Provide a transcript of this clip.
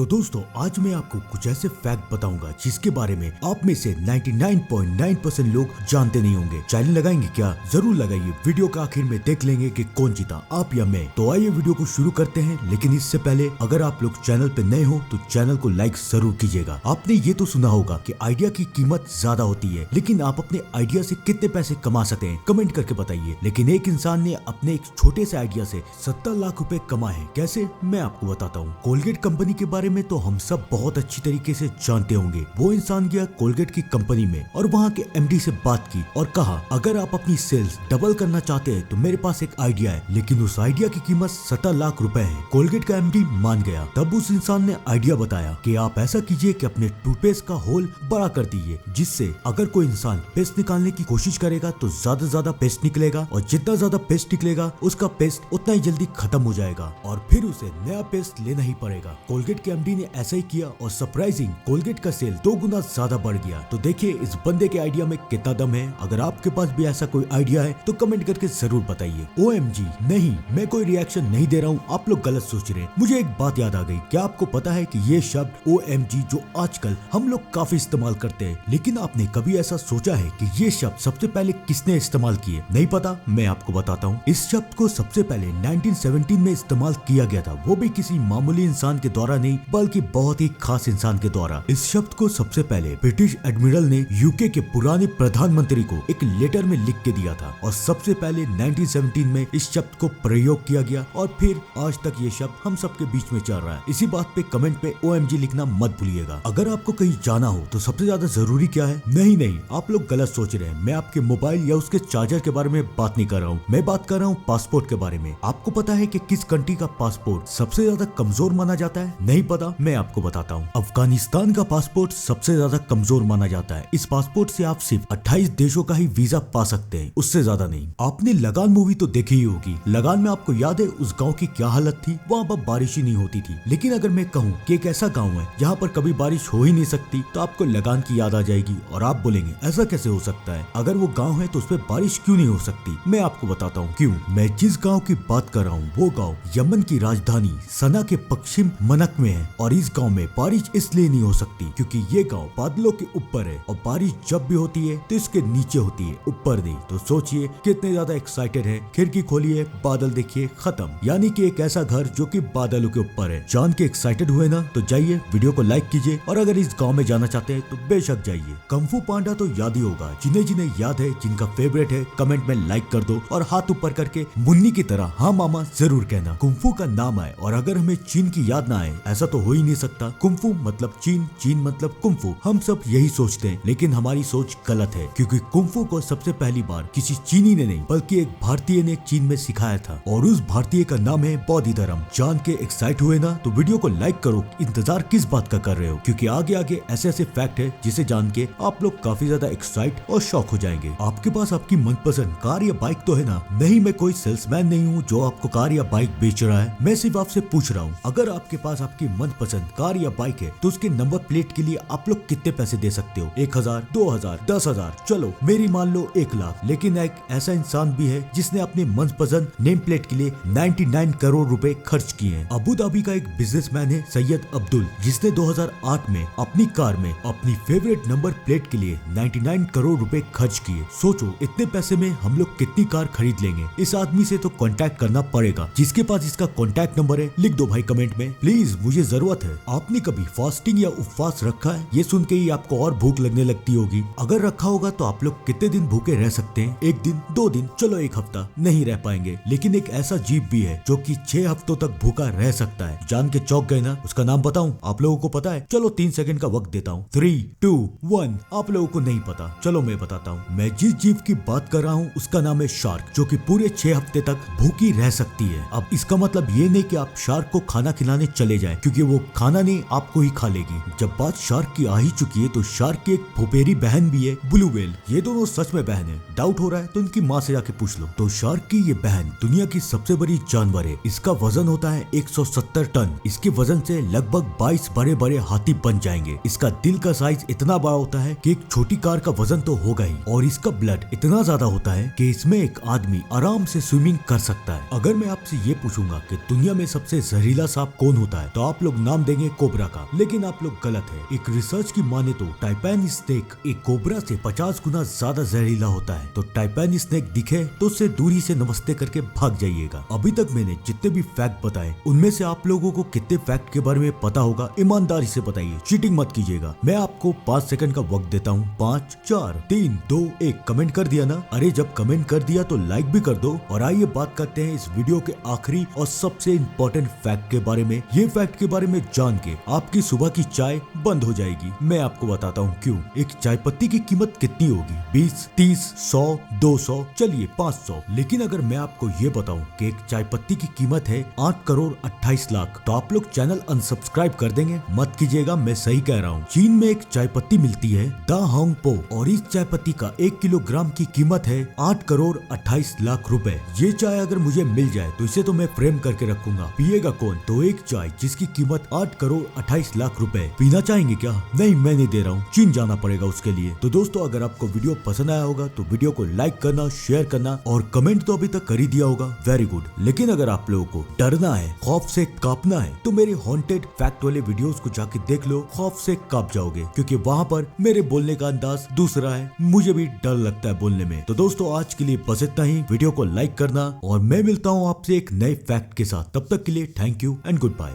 तो दोस्तों आज मैं आपको कुछ ऐसे फैक्ट बताऊंगा जिसके बारे में आप में से 99.9% लोग जानते नहीं होंगे। चैनल लगाएंगे क्या? जरूर लगाइए। वीडियो का आखिर में देख लेंगे कि कौन जीता, आप या मैं। तो आइए वीडियो को शुरू करते हैं, लेकिन इससे पहले अगर आप लोग चैनल पे नए हो तो चैनल को लाइक जरूर कीजिएगा। आपने ये तो सुना होगा कि आइडिया की कीमत ज्यादा होती है, लेकिन आप अपने आइडिया से कितने पैसे कमा सकते हैं कमेंट करके बताइए। लेकिन एक इंसान ने अपने एक छोटे से आइडिया से 70 लाख रुपए कमाए हैं। कैसे? मैं आपको बताता हूँ। कोलगेट कंपनी के बारे में तो हम सब बहुत अच्छी तरीके से जानते होंगे। वो इंसान गया कोलगेट की कंपनी में और वहाँ के एमडी से बात की और कहा अगर आप अपनी सेल्स डबल करना चाहते हैं तो मेरे पास एक आइडिया है, लेकिन उस आइडिया की कीमत 70 लाख रुपए है। कोलगेट का एमडी मान गया। तब उस इंसान ने आइडिया बताया कि आप ऐसा कीजिए कि अपने टूथपेस्ट का होल बड़ा कर दीजिए, जिससे अगर कोई इंसान पेस्ट निकालने की कोशिश करेगा तो ज्यादा ज्यादा पेस्ट निकलेगा और जितना ज्यादा पेस्ट निकलेगा उसका पेस्ट उतना ही जल्दी खत्म हो जाएगा और फिर उसे नया पेस्ट लेना ही पड़ेगा। कोलगेट के एमडी ने ऐसा ही किया और सरप्राइजिंग कोलगेट का सेल 2 गुना ज्यादा बढ़ गया। तो देखिए इस बंदे के आइडिया में कितना दम है। अगर आपके पास भी ऐसा कोई आइडिया है तो कमेंट करके जरूर बताइए। OMG नहीं, मैं कोई रिएक्शन नहीं दे रहा हूँ, आप लोग गलत सोच रहे हैं। मुझे एक बात याद आ गई। क्या आपको पता है कि ये शब्द OMG जो आजकल हम लोग काफी इस्तेमाल करते हैं, लेकिन आपने कभी ऐसा सोचा है कि ये शब्द सबसे पहले किसने इस्तेमाल किए? नहीं पता? मैं आपको बताता हूँ। इस शब्द को सबसे पहले 1917 में इस्तेमाल किया गया था, वो भी किसी मामूली इंसान के द्वारा नहीं बल्कि बहुत ही खास इंसान के द्वारा। इस शब्द को सबसे पहले ब्रिटिश एडमिरल ने यूके के पुराने प्रधानमंत्री को एक लेटर में लिख के दिया था और सबसे पहले 1917 में इस शब्द को प्रयोग किया गया और फिर आज तक ये शब्द हम सबके बीच में चल रहा है। इसी बात पे कमेंट पे OMG लिखना मत भूलिएगा। अगर आपको कहीं जाना हो तो सबसे ज्यादा जरूरी क्या है? नहीं, आप लोग गलत सोच रहे हैं। मैं आपके मोबाइल या उसके चार्जर के बारे में बात नहीं कर रहा हूँ, मैं बात कर रहा हूँ पासपोर्ट के बारे में। आपको पता है कि किस कंट्री का पासपोर्ट सबसे ज्यादा कमजोर माना जाता है? नहीं पता? मैं आपको बताता हूँ। अफगानिस्तान का पासपोर्ट सबसे ज्यादा कमजोर माना जाता है। इस पासपोर्ट से आप सिर्फ 28 देशों का ही वीजा पा सकते हैं, उससे ज्यादा नहीं। आपने लगान मूवी तो देखी ही होगी। लगान में आपको याद है उस गांव की क्या हालत थी? वहाँ पर बारिश ही नहीं होती थी। लेकिन अगर मैं कहूँ कि एक ऐसा गांव है जहाँ पर कभी बारिश हो ही नहीं सकती, तो आपको लगान की याद आ जाएगी और आप बोलेंगे ऐसा कैसे हो सकता है? अगर वो गाँव है तो उस पर बारिश क्यों नहीं हो सकती? मैं आपको बताता हूँ क्यों। मैं जिस गाँव की बात कर रहा हूँ वो गाँव यमन की राजधानी सना के पश्चिम मनक में है और इस गाँव में बारिश इसलिए नहीं हो सकती क्योंकि ये गांव बादलों के ऊपर है और बारिश जब भी होती है तो इसके नीचे होती है, ऊपर नहीं। तो सोचिए कितने ज्यादा एक्साइटेड है। खिड़की खोलिए, बादल देखिए, खत्म। यानी कि एक ऐसा घर जो कि बादलों के ऊपर है। जान के एक्साइटेड हुए ना? तो जाइए वीडियो को लाइक कीजिए और अगर इस गाँव में जाना चाहते हैं तो बेशक जाइए। कुंग फू पांडा तो याद ही होगा। जिन्हें जिन्हें याद है, जिनका फेवरेट है, कमेंट में लाइक कर दो और हाथ ऊपर करके मुन्नी की तरह हाँ मामा जरूर कहना। कुंग फू का नाम आए और अगर हमें चीन की याद ना आए, ऐसा तो हो ही नहीं सकता। कुंग फू मतलब चीन, चीन मतलब कुंग फू। हम सब यही सोचते हैं, लेकिन हमारी सोच गलत है क्योंकि कुंग फू को सबसे पहली बार किसी चीनी ने नहीं बल्कि एक भारतीय ने चीन में सिखाया था और उस भारतीय का नाम है बोधिधर्म। जान के एक्साइट हुए ना? तो वीडियो को लाइक करो। इंतजार किस बात का कर रहे हो? क्योंकि आगे आगे ऐसे ऐसे फैक्ट है जिसे जान के आप लोग काफी ज्यादा एक्साइट और शॉक हो जाएंगे। आपके पास आपकी मनपसंद कार या बाइक तो है ना? नहीं, मैं कोई सेल्समैन नहीं हूँ जो आपको कार या बाइक बेच रहा है। मैं सिर्फ आपसे पूछ रहा हूँ, अगर आपके पास आपकी मनपसंद कार या बाइक है तो उसके नंबर प्लेट के लिए आप लोग कितने पैसे दे सकते हो? 1000, 2000, 10,000, चलो मेरी मान लो 1 लाख। लेकिन एक ऐसा इंसान भी है जिसने अपने मनपसंद नेम प्लेट के लिए 99 करोड़ रुपए खर्च किए हैं। अबू धाबी का एक बिजनेसमैन है सैयद अब्दुल, जिसने 2008 में अपनी कार में अपनी फेवरेट नंबर प्लेट के लिए 99 करोड़ रुपए खर्च किए। सोचो इतने पैसे में हम लोग कितनी कार खरीद लेंगे। इस आदमी से तो कांटेक्ट करना पड़ेगा। जिसके पास इसका कांटेक्ट नंबर है लिख दो भाई कमेंट में, प्लीज मुझे जरूरत है। आपने कभी फास्टिंग या उपवास रखा है? ये सुन के ही आपको और भूख लगने लगती होगी। अगर रखा होगा तो आप लोग कितने दिन भूखे रह सकते हैं? 1 दिन, 2 दिन, चलो 1 हफ्ता नहीं रह पाएंगे। लेकिन एक ऐसा जीव भी है जो कि 6 हफ्तों तक भूखा रह सकता है। जान के चौंक गए ना? उसका नाम बताऊं? आप लोगों को पता है? चलो 3 सेकंड का वक्त देता हूँ। 3, 2, 1। आप लोगों को नहीं पता, चलो मैं बताता हूँ। मैं जिस जीव की बात कर रहा हूँ उसका नाम है शार्क, जो कि पूरे 6 हफ्ते तक भूखी रह सकती है। अब इसका मतलब ये नहीं कि आप शार्क को खाना खिलाने चले जाएं, क्योंकि वो खाना नहीं आपको ही खा लेगी। जब बात शार्क की आ ही चुकी है तो शार्क की एक फुफेरी बहन भी है, ब्लू व्हेल। ये दोनों सच में बहन है। डाउट हो रहा है तो इनकी माँ से जाके पूछ लो। तो शार्क की ये बहन दुनिया की सबसे बड़ी जानवर है। इसका वजन होता है 170 टन। इसके वजन से लगभग 22 बड़े बड़े हाथी बन जाएंगे। इसका दिल का साइज इतना बड़ा होता है कि एक छोटी कार का वजन तो होगा ही, और इसका ब्लड इतना ज्यादा होता है कि इसमें एक आदमी आराम से स्विमिंग कर सकता है। अगर मैं आपसे ये पूछूंगा कि दुनिया में सबसे जहरीला सांप कौन होता है तो आप लोग लोग नाम देंगे कोबरा का, लेकिन आप लोग गलत है। एक रिसर्च की माने तो टाइपैन स्नेक एक कोबरा से 50 गुना ज्यादा जहरीला होता है। तो टाइपैन स्नेक दिखे तो उससे दूरी से नमस्ते करके भाग जाइएगा। अभी तक मैंने जितने भी फैक्ट बताए उनमें से आप लोगों को कितने फैक्ट के बारे में पता होगा, ईमानदारी से बताइए, चीटिंग मत कीजिएगा। मैं आपको 5 सेकंड का वक्त देता हूँ। 5 4 3 2 1। कमेंट कर दिया ना? अरे जब कमेंट कर दिया तो लाइक भी कर दो। और आइए बात करते हैं इस वीडियो के आखिरी और सबसे इम्पोर्टेंट फैक्ट के बारे में। ये फैक्ट के बारे में जान के आपकी सुबह की चाय बंद हो जाएगी। मैं आपको बताता हूँ क्यों। एक चाय पत्ती की कीमत कितनी होगी? 20, 30, 100, 200, चलिए 500। लेकिन अगर मैं आपको ये बताऊं कि एक चाय पत्ती की कीमत है 8 करोड़ 28 लाख, तो आप लोग चैनल अनसब्सक्राइब कर देंगे? मत कीजिएगा, मैं सही कह रहा हूँ। चीन में एक चाय पत्ती मिलती है दा होंग पो, और इस चाय पत्ती का 1 किलोग्राम की कीमत है 8 करोड़ 28 लाख रुपए। ये चाय अगर मुझे मिल जाए तो इसे तो मैं फ्रेम करके रखूंगा। पिएगा कौन? तो एक चाय जिसकी कीमत 8 करोड़ 28 लाख रुपए। पीना चाहेंगे क्या? नहीं, मैं नहीं दे रहा हूँ, चीन जाना पड़ेगा उसके लिए। तो दोस्तों, अगर आपको वीडियो पसंद आया होगा तो वीडियो को लाइक करना, शेयर करना और कमेंट तो अभी तक कर ही दिया होगा, वेरी गुड। लेकिन अगर आप लोगों को डरना है, खौफ से कांपना है, तो मेरे हॉन्टेड फैक्ट वाले वीडियोस को जाके देख लो, खौफ से कांप जाओगे, क्योंकि वहां पर मेरे बोलने का अंदाज दूसरा है। मुझे भी डर लगता है बोलने में। तो दोस्तों, आज के लिए बस इतना ही। वीडियो को लाइक करना और मैं मिलता हूँ आपसे एक नए फैक्ट के साथ। तब तक के लिए thank you and good bye.